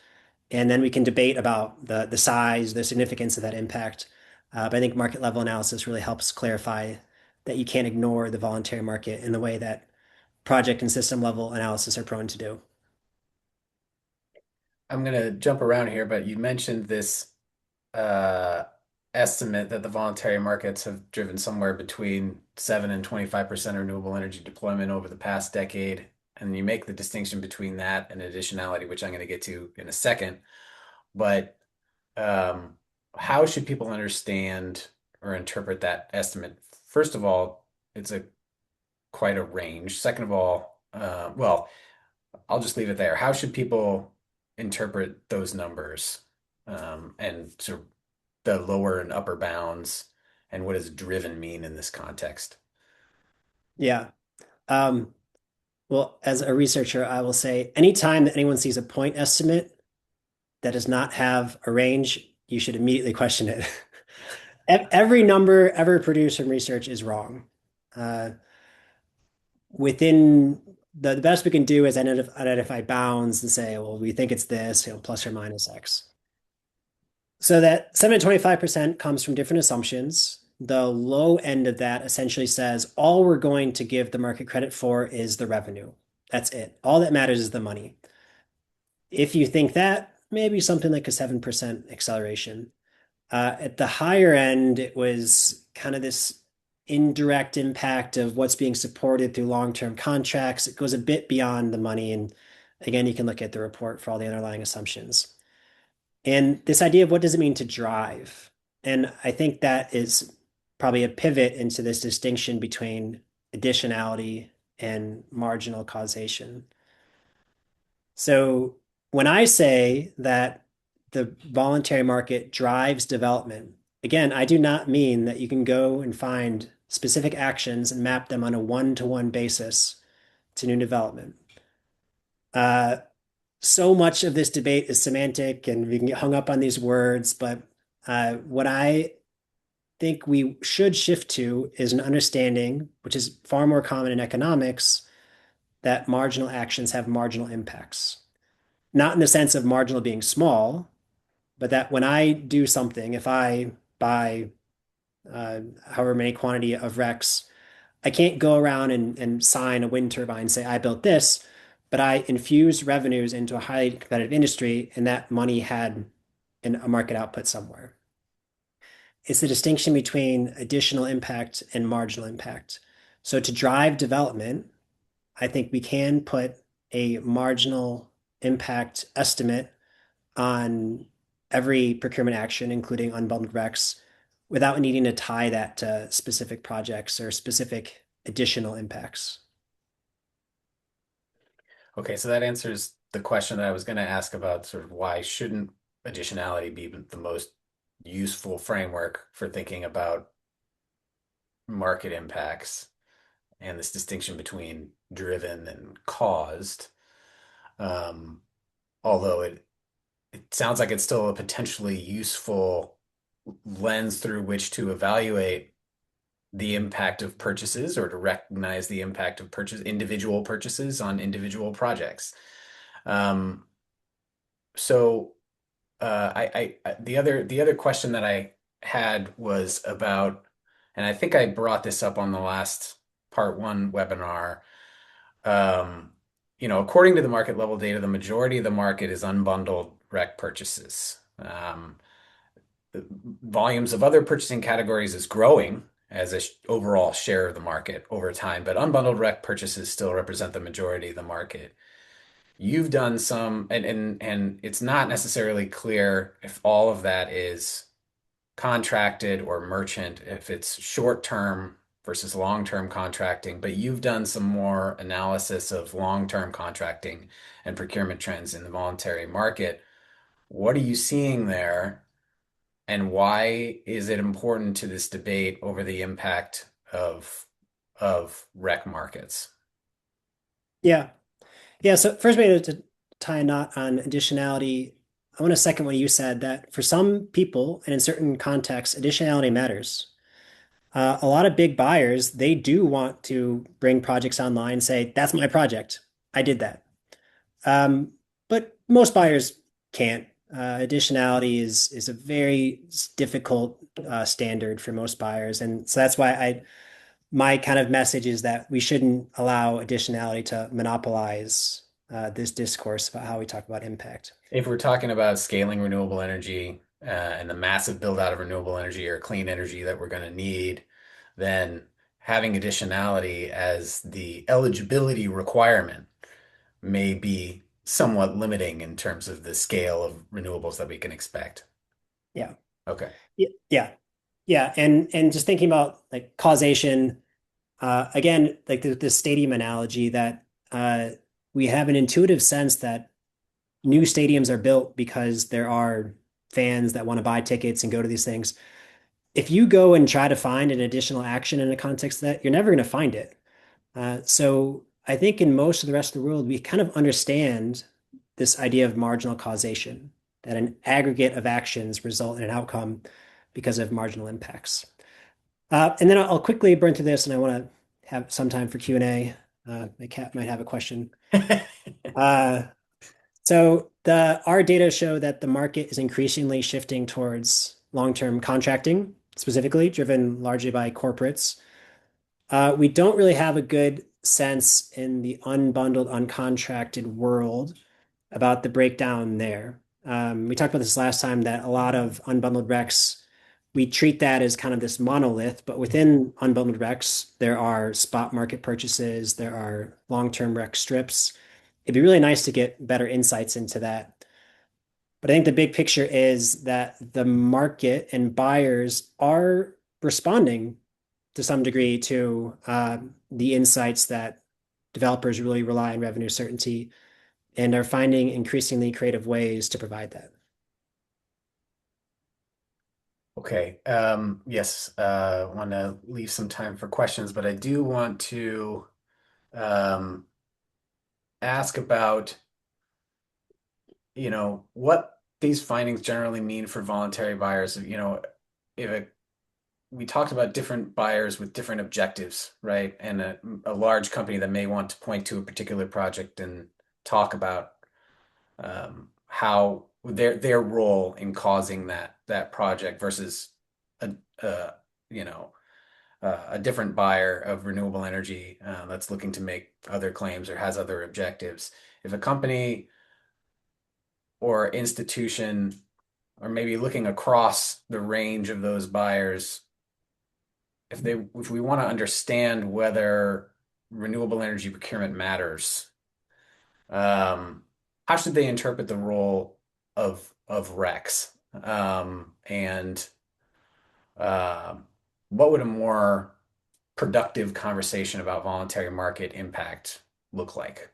and then we can debate about the size, the significance of that impact. But I think market level analysis really helps clarify that you can't ignore the voluntary market in the way that project and system level analysis are prone to do. I'm gonna jump around here, but you mentioned this uh, estimate that the voluntary markets have driven somewhere between 7 and 25% renewable energy deployment over the past decade. And you make the distinction between that and additionality, which I'm going to get to in a second. But um, how should people understand or interpret that estimate? First of all, it's a quite a range. Second of all, well, I'll just leave it there. How should people interpret those numbers and sort of the lower and upper bounds, and what does driven mean in this context? Yeah. Um, well, as a researcher, I will say anytime that anyone sees a point estimate that does not have a range, you should immediately question it. Every number ever produced from research is wrong. Uh, Within the best we can do is identify bounds and say, well, we think it's this, plus or minus X. So that 7 to 25% comes from different assumptions. the low end of that essentially says all we're going to give the market credit for is the revenue. That's it. All that matters is the money. If you think that, maybe something like a 7% acceleration. At the higher end, it was kind of this indirect impact of what's being supported through long-term contracts. It goes a bit beyond the money. And again, you can look at the report for all the underlying assumptions. And this idea of what does it mean to drive? And I think that is probably a pivot into this distinction between additionality and marginal causation. So when I say that the voluntary market drives development, again, I do not mean that you can go and find specific actions and map them on a one-to-one basis to new development. Uh, so much of this debate is semantic and we can get hung up on these words, but what I think we should shift to is an understanding, which is far more common in economics, that marginal actions have marginal impacts. Not in the sense of marginal being small, but that when I do something, if I buy however many quantity of Rex, I can't go around and sign a wind turbine and say, I built this, but I infused revenues into a highly competitive industry, and that money had a market output somewhere. It's the distinction between additional impact and marginal impact. So to drive development, I think we can put a marginal impact estimate on every procurement action, including unbundled recs, without needing to tie that to specific projects or specific additional impacts. Okay, so that answers the question that I was going to ask about sort of why shouldn't additionality be the most useful framework for thinking about market impacts and this distinction between driven and caused. Um, Although it sounds like it's still a potentially useful lens through which to evaluate the impact of purchases or to recognize the impact of individual purchases on individual projects. Um, so the other question that I had was about, and I think I brought this up on the last part one webinar. Um, according to the market level data, the majority of the market is unbundled rec purchases. The volumes of other purchasing categories is growing as a overall share of the market over time, but unbundled rec purchases still represent the majority of the market. You've done some, and it's not necessarily clear if all of that is contracted or merchant, if it's short term versus long term contracting, but you've done some more analysis of long term contracting and procurement trends in the voluntary market. What are you seeing there? And why is it important to this debate over the impact of rec markets? Yeah. Yeah. So first, maybe to tie a knot on additionality, I want to second what you said that for some people and in certain contexts, additionality matters. A lot of big buyers, they do want to bring projects online and say, that's my project. I did that. Um, but most buyers can't. Additionality is a very difficult standard for most buyers, and so that's why I my kind of message is that we shouldn't allow additionality to monopolize this discourse about how we talk about impact. If we're talking about scaling renewable energy and the massive build out of renewable energy or clean energy that we're going to need, then having additionality as the eligibility requirement may be somewhat limiting in terms of the scale of renewables that we can expect. Yeah, Okay. yeah, yeah, and just thinking about like causation. Again, like the stadium analogy that we have an intuitive sense that new stadiums are built because there are fans that want to buy tickets and go to these things. If you go and try to find an additional action in a context of that, you're never going to find it. So I think in most of the rest of the world, we kind of understand this idea of marginal causation, that an aggregate of actions result in an outcome because of marginal impacts. And then I'll quickly burn through this, and I want to have some time for Q&A. My cat might have a question. Uh, so our data show that the market is increasingly shifting towards long-term contracting. specifically, driven largely by corporates. We don't really have a good sense in the unbundled, uncontracted world about the breakdown there. We talked about this last time that a lot of unbundled recs, we treat that as kind of this monolith, but within unbundled recs, there are spot market purchases, there are long-term rec strips. It'd be really nice to get better insights into that. But I think the big picture is that the market and buyers are responding to some degree to the insights that developers really rely on revenue certainty and are finding increasingly creative ways to provide that. Okay. Yes, want to leave some time for questions, but I do want to um, ask about, what these findings generally mean for voluntary buyers. If we talked about different buyers with different objectives, right? And a large company that may want to point to a particular project and talk about how their role in causing that project versus a, a you know a different buyer of renewable energy that's looking to make other claims or has other objectives. If a company or institution, or maybe looking across the range of those buyers, if we want to understand whether renewable energy procurement matters, um, how should they interpret the role of RECs? And what would a more productive conversation about voluntary market impact look like?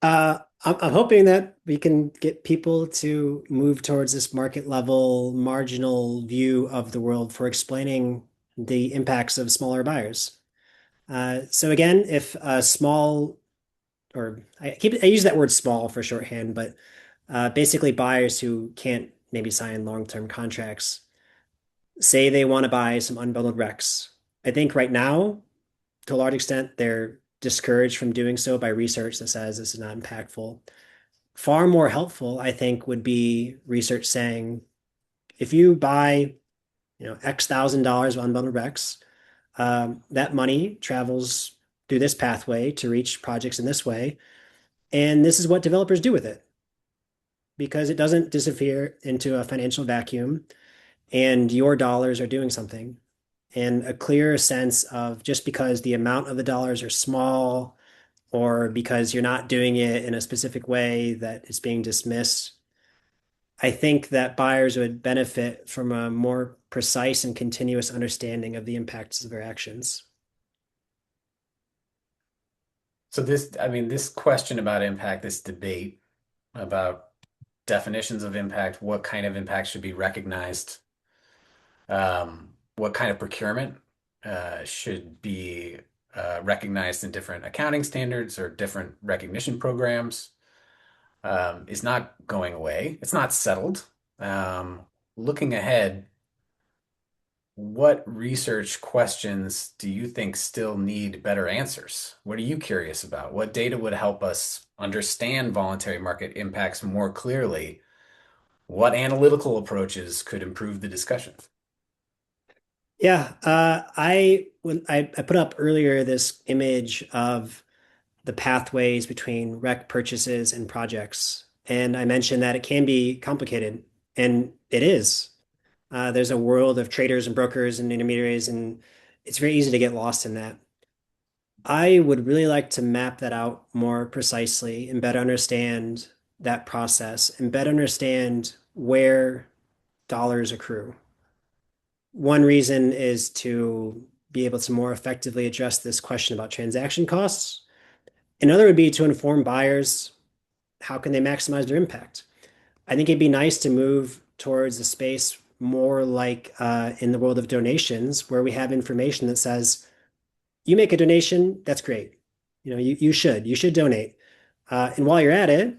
I'm hoping that we can get people to move towards this market level, marginal view of the world for explaining the impacts of smaller buyers. So again, if a small, or I use that word small for shorthand, but basically buyers who can't maybe sign long-term contracts, say they want to buy some unbundled recs. I think right now, to a large extent, they're discouraged from doing so by research that says this is not impactful. Far more helpful, I think, would be research saying if you buy, X thousand dollars of unbundled recs, that money travels through this pathway to reach projects in this way, and this is what developers do with it because it doesn't disappear into a financial vacuum, and your dollars are doing something. And a clearer sense of just because the amount of the dollars are small or because you're not doing it in a specific way that is being dismissed, I think that buyers would benefit from a more precise and continuous understanding of the impacts of their actions. So this question about impact, this debate about definitions of impact, what kind of impact should be recognized, what kind of procurement should be recognized in different accounting standards or different recognition programs, is not going away. It's not settled. Um, Looking ahead, what research questions do you think still need better answers? What are you curious about? What data would help us understand voluntary market impacts more clearly? What analytical approaches could improve the discussion? Yeah, I put up earlier this image of the pathways between rec purchases and projects, and I mentioned that it can be complicated, and it is. There's a world of traders and brokers and intermediaries, and it's very easy to get lost in that. I would really like to map that out more precisely and better understand that process and better understand where dollars accrue. One reason is to be able to more effectively address this question about transaction costs. Another would be to inform buyers how can they maximize their impact. I think it'd be nice to move towards a space more like in the world of donations, where we have information that says you make a donation, that's great. You should donate. And while you're at it,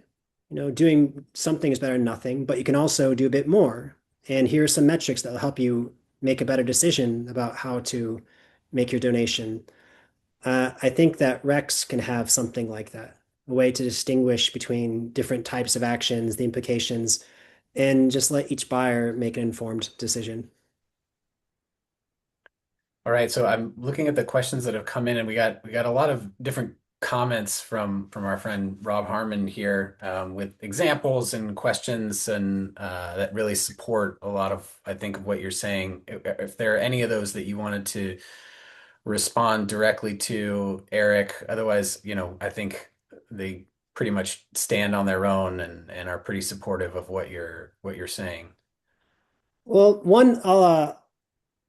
doing something is better than nothing, but you can also do a bit more. And here are some metrics that will help you make a better decision about how to make your donation. I think that Rex can have something like that, a way to distinguish between different types of actions, the implications, and just let each buyer make an informed decision. All right, so I'm looking at the questions that have come in, and we got a lot of different comments from our friend Rob Harmon here, with examples and questions, and that really support a lot of, I think, of what you're saying. If there are any of those that you wanted to respond directly to, Eric, otherwise, I think they pretty much stand on their own and are pretty supportive of what you're saying. Well,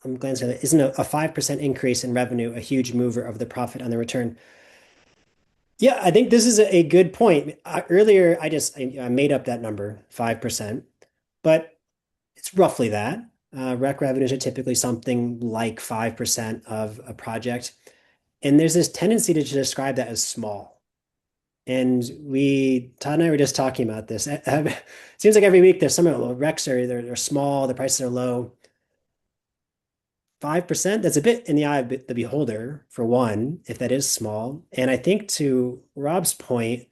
I'm glancing at it. Isn't a 5% increase in revenue a huge mover of the profit on the return? Yeah, I think this is a good point. Earlier, I made up that number, 5%, but it's roughly that. Rec revenues are typically something like 5% of a project. And there's this tendency to describe that as small. And Todd and I were just talking about this. It seems like every week there's some well, recs they're small, the prices are low. 5%, that's a bit in the eye of the beholder, for one, if that is small. And I think to Rob's point,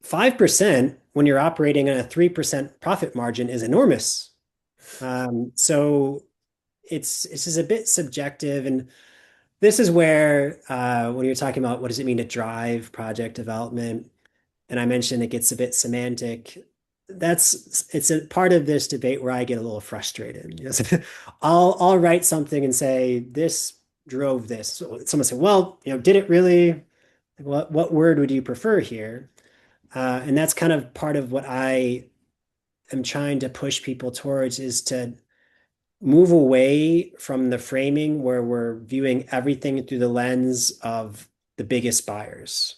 5% when you're operating on a 3% profit margin is enormous. So this is a bit subjective. And this is where when you're talking about what does it mean to drive project development, and I mentioned it gets a bit semantic. It's a part of this debate where I get a little frustrated. So I'll write something and say this drove this. So someone said, "Well, did it really? What word would you prefer here?" And that's kind of part of what I am trying to push people towards is to move away from the framing where we're viewing everything through the lens of the biggest buyers.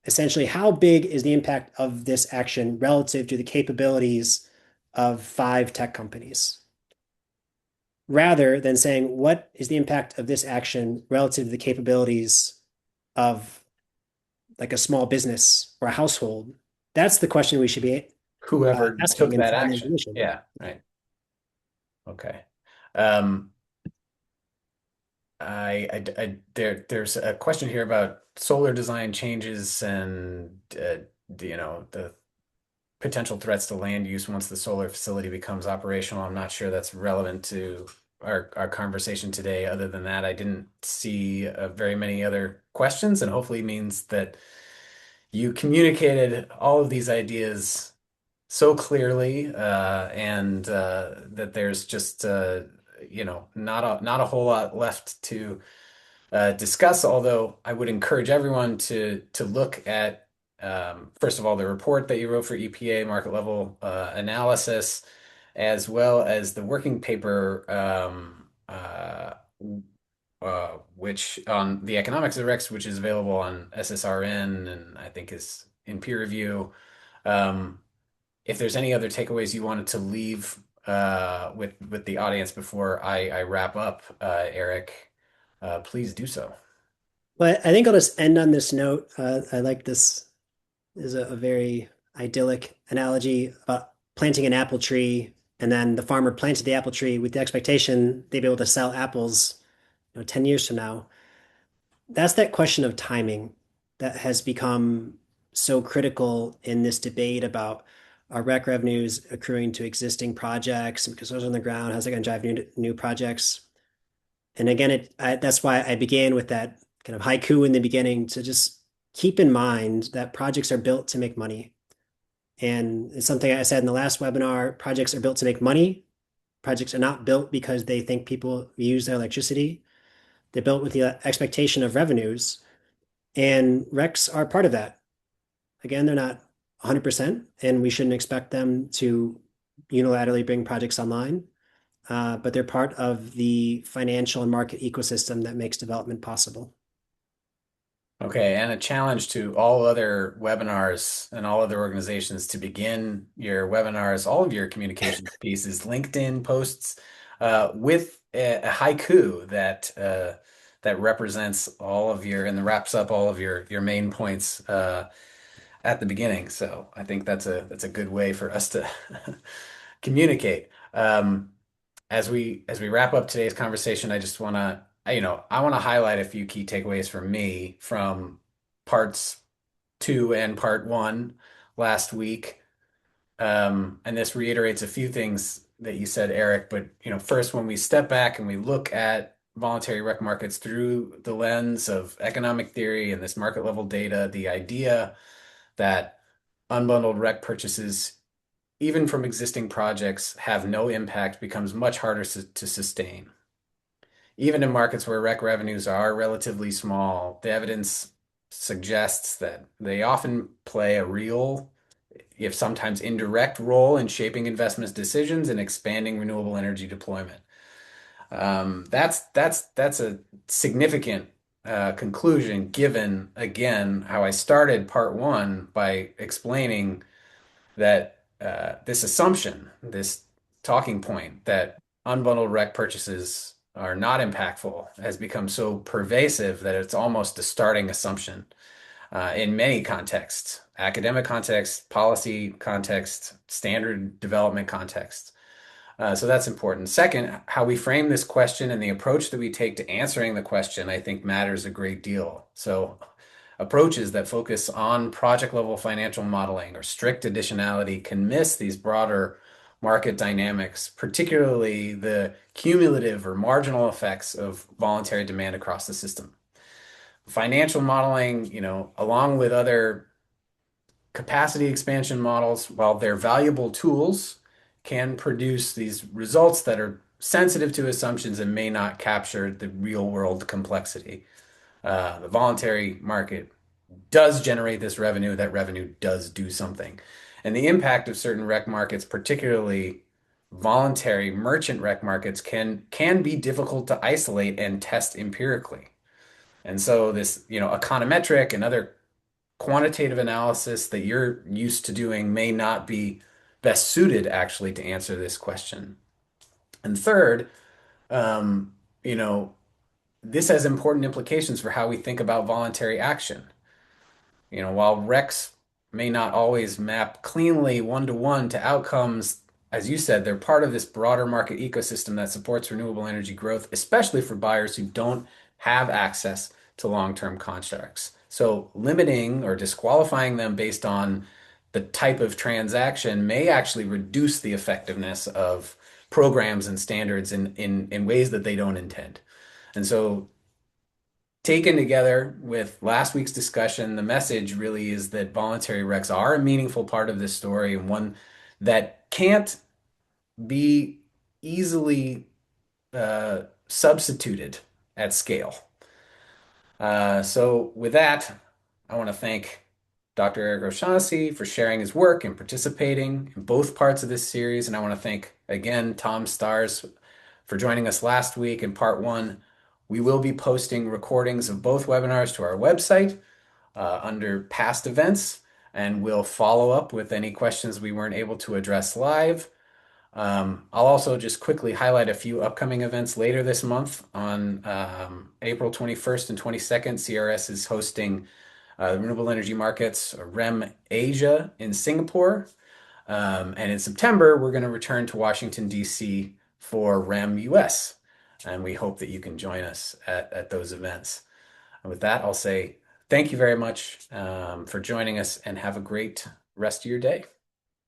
Essentially, how big is the impact of this action relative to the capabilities of five tech companies? Rather than saying, what is the impact of this action relative to the capabilities of like a small business or a household? That's the question we should be Whoever asking took and that finding a action. solution. Yeah, right. Okay. Um, there's a question here about solar design changes and the potential threats to land use once the solar facility becomes operational. I'm not sure that's relevant to our conversation today. Other than that, I didn't see very many other questions, and hopefully means that you communicated all of these ideas so clearly, and that there's just not a whole lot left to discuss. Although I would encourage everyone to look at, first of all, the report that you wrote for EPA market level analysis, as well as the working paper, which on the economics of REX, which is available on SSRN and I think is in peer review. Um, if there's any other takeaways you wanted to leave with the audience before I wrap up, Eric, please do so. But I think I'll just end on this note. I like this is a very idyllic analogy about planting an apple tree, and then the farmer planted the apple tree with the expectation they'd be able to sell apples, 10 years from now. That's that question of timing that has become so critical in this debate about our rec revenues accruing to existing projects and because those are on the ground, how's it going to drive new projects? And again, that's why I began with that kind of haiku in the beginning to just keep in mind that projects are built to make money. And it's something I said in the last webinar, projects are built to make money. Projects are not built because they think people use their electricity. They're built with the expectation of revenues. And RECs are part of that. Again, they're not 100%, and we shouldn't expect them to unilaterally bring projects online, but they're part of the financial and market ecosystem that makes development possible. Okay, and a challenge to all other webinars and all other organizations to begin your webinars, all of your communications pieces, LinkedIn posts, with a haiku that represents all of your and wraps up all of your main points at the beginning. So I think that's a good way for us to communicate. As we wrap up today's conversation, I just want to, I want to highlight a few key takeaways for me from parts two and part one last week. And this reiterates a few things that you said, Eric. But first, when we step back and we look at voluntary rec markets through the lens of economic theory and this market level data, the idea that unbundled rec purchases, even from existing projects, have no impact becomes much harder to sustain. Even in markets where rec revenues are relatively small, the evidence suggests that they often play a real, if sometimes indirect, role in shaping investment decisions and expanding renewable energy deployment. That's a significant conclusion, given again how I started part one by explaining that this assumption, this talking point that unbundled rec purchases are not impactful has become so pervasive that it's almost a starting assumption in many contexts, academic contexts, policy contexts, standard development contexts. So that's important. Second, how we frame this question and the approach that we take to answering the question, I think matters a great deal. So approaches that focus on project level financial modeling or strict additionality can miss these broader market dynamics, particularly the cumulative or marginal effects of voluntary demand across the system. Financial modeling, along with other capacity expansion models, while they're valuable tools, can produce these results that are sensitive to assumptions and may not capture the real world complexity. The voluntary market does generate this revenue. That revenue does do something. And the impact of certain rec markets, particularly voluntary merchant rec markets, can be difficult to isolate and test empirically. And so this, econometric and other quantitative analysis that you're used to doing may not be best suited actually to answer this question. And third, um, you know, this has important implications for how we think about voluntary action. While recs may not always map cleanly one-to-one to outcomes, as you said, they're part of this broader market ecosystem that supports renewable energy growth, especially for buyers who don't have access to long-term contracts. So limiting or disqualifying them based on the type of transaction may actually reduce the effectiveness of programs and standards in ways that they don't intend. And so taken together with last week's discussion, the message really is that voluntary recs are a meaningful part of this story and one that can't be easily substituted at scale. So with that, I want to thank Dr. Eric O'Shaughnessy for sharing his work and participating in both parts of this series. And I want to thank again Tom Stars for joining us last week in part one. We will be posting recordings of both webinars to our website under past events, and we'll follow up with any questions we weren't able to address live. I'll also just quickly highlight a few upcoming events later this month. On April 21st and 22nd, CRS is hosting Renewable Energy Markets, REM Asia in Singapore. And in September, we're going to return to Washington, D.C. for REM US. And we hope that you can join us at those events. And with that, I'll say thank you very much for joining us and have a great rest of your day.